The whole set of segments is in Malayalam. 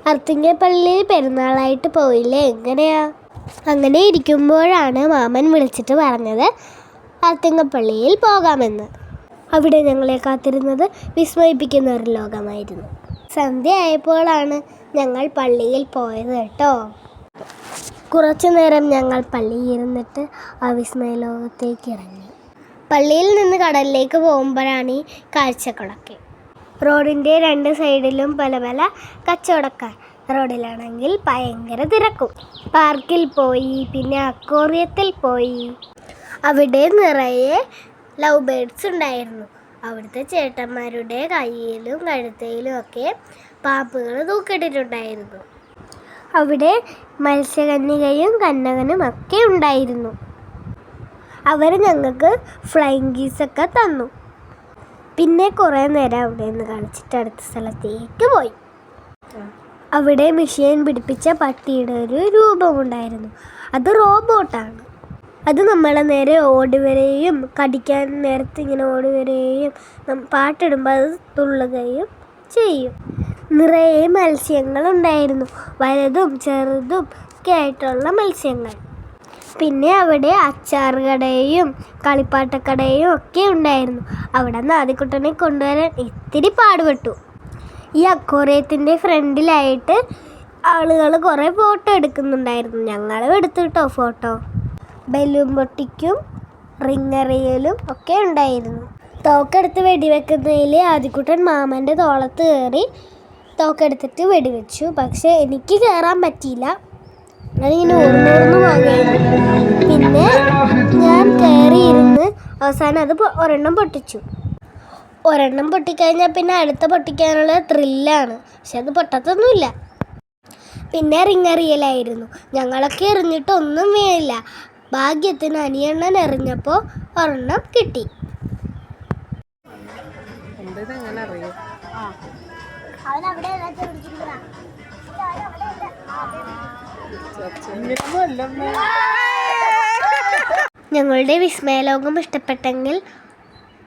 അർത്തിങ്കപ്പള്ളിയിൽ പെരുന്നാളായിട്ട് പോയില്ലേ, എങ്ങനെയാ? അങ്ങനെ ഇരിക്കുമ്പോഴാണ് മാമൻ വിളിച്ചിട്ട് പറഞ്ഞത് അർത്തിങ്കപ്പള്ളിയിൽ പോകാമെന്ന്. അവിടെ ഞങ്ങളെ കാത്തിരുന്നത് വിസ്മയിപ്പിക്കുന്ന ഒരു ലോകമായിരുന്നു. സന്ധ്യ ആയപ്പോഴാണ് ഞങ്ങൾ പള്ളിയിൽ പോയത് കേട്ടോ. കുറച്ചു നേരം ഞങ്ങൾ പള്ളിയിൽ ഇരുന്നിട്ട് ആ വിസ്മയ ലോകത്തേക്ക് ഇറങ്ങി. പള്ളിയിൽ നിന്ന് കടലിലേക്ക് പോകുമ്പോഴാണ് ഈ കാഴ്ചകളൊക്കെ. റോഡിൻ്റെ രണ്ട് സൈഡിലും പല പല കച്ചവടക്കാർ. റോഡിലാണെങ്കിൽ ഭയങ്കര തിരക്കും. പാർക്കിൽ പോയി, പിന്നെ അക്വേറിയത്തിൽ പോയി. അവിടെ നിറയെ ലവ് ബേർഡ്സ് ഉണ്ടായിരുന്നു. അവിടുത്തെ ചേട്ടന്മാരുടെ കയ്യിലും കഴുത്തയിലും ഒക്കെ പാമ്പുകൾ തൂക്കിയിട്ടിട്ടുണ്ടായിരുന്നു. അവിടെ മത്സ്യകന്യകയും കന്നകനും ഒക്കെ ഉണ്ടായിരുന്നു. അവർ ഞങ്ങൾക്ക് ഫ്ലൈയിങ് കീസൊക്കെ തന്നു. പിന്നെ കുറേ നേരം അവിടെ നിന്ന് കളിച്ചിട്ട് അടുത്ത സ്ഥലത്തേക്ക് പോയി. അവിടെ മിഷീൻ പിടിപ്പിച്ച പട്ടിയുടെ ഒരു രൂപമുണ്ടായിരുന്നു. അത് റോബോട്ടാണ്. അത് നമ്മളെ നേരെ ഓടിവരികയും കടിക്കാൻ നേരത്തെ ഇങ്ങനെ ഓടിവരികയും പാട്ടിടുമ്പോൾ അത് തുള്ളുകയും ചെയ്യും. നിറയെ മത്സ്യങ്ങളുണ്ടായിരുന്നു, വലുതും ചെറുതും ഒക്കെ ആയിട്ടുള്ള മത്സ്യങ്ങൾ. പിന്നെ അവിടെ അച്ചാർ കടയും കളിപ്പാട്ടക്കടയും ഒക്കെ ഉണ്ടായിരുന്നു. അവിടെ നിന്ന് ആദിക്കുട്ടനെ കൊണ്ടുവരാൻ ഇത്തിരി പാടുപെട്ടു. ഈ അക്വേറിയത്തിൻ്റെ ഫ്രണ്ടിലായിട്ട് ആളുകൾ കുറേ ഫോട്ടോ എടുക്കുന്നുണ്ടായിരുന്നു. ഞങ്ങളും എടുത്തു കേട്ടോ ഫോട്ടോ. ബലൂൺ പൊട്ടിക്കും റിങ്ങറിയലും ഒക്കെ ഉണ്ടായിരുന്നു. തോക്കെടുത്ത് വെടിവെക്കുന്നതിൽ ആദിക്കുട്ടൻ മാമൻ്റെ തോളത്ത് കയറി തോക്കെടുത്തിട്ട് വെടിവെച്ചു. പക്ഷേ എനിക്ക് കയറാൻ പറ്റിയില്ല. അതിങ്ങനെ ഓർന്നോർന്ന് പോകുകയായിരുന്നു. പിന്നെ ഞാൻ കയറിയിരുന്ന് അവസാനം അത് ഒരെണ്ണം പൊട്ടിച്ചു. ഒരെണ്ണം പൊട്ടിക്കഴിഞ്ഞാൽ പിന്നെ അടുത്ത പൊട്ടിക്കാനുള്ള ത്രില്ലാണ്. പക്ഷെ അത് പൊട്ടത്തൊന്നുമില്ല. പിന്നെ റിങ്ങറിയലായിരുന്നു. ഞങ്ങളൊക്കെ എറിഞ്ഞിട്ട് ഒന്നും വീണില്ല. ഭാഗ്യത്തിന് അനിയണ്ണൻ എറിഞ്ഞപ്പോൾ ഒരെണ്ണം കിട്ടി. ഞങ്ങളുടെ വിസ്മയലോകം ഇഷ്ടപ്പെട്ടെങ്കിൽ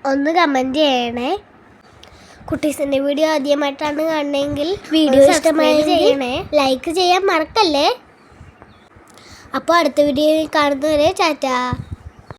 ഒന്ന് കമൻറ്റ് ചെയ്യണേ. കുട്ടീസിൻ്റെ വീഡിയോ ആദ്യമായിട്ടാണ് കാണണമെങ്കിൽ വീഡിയോ ഇഷ്ടമായി ചെയ്യണേ. ലൈക്ക് ചെയ്യാൻ മറക്കല്ലേ. അപ്പോൾ അടുത്ത വീഡിയോ കാണുന്നവരെ ടാറ്റാ.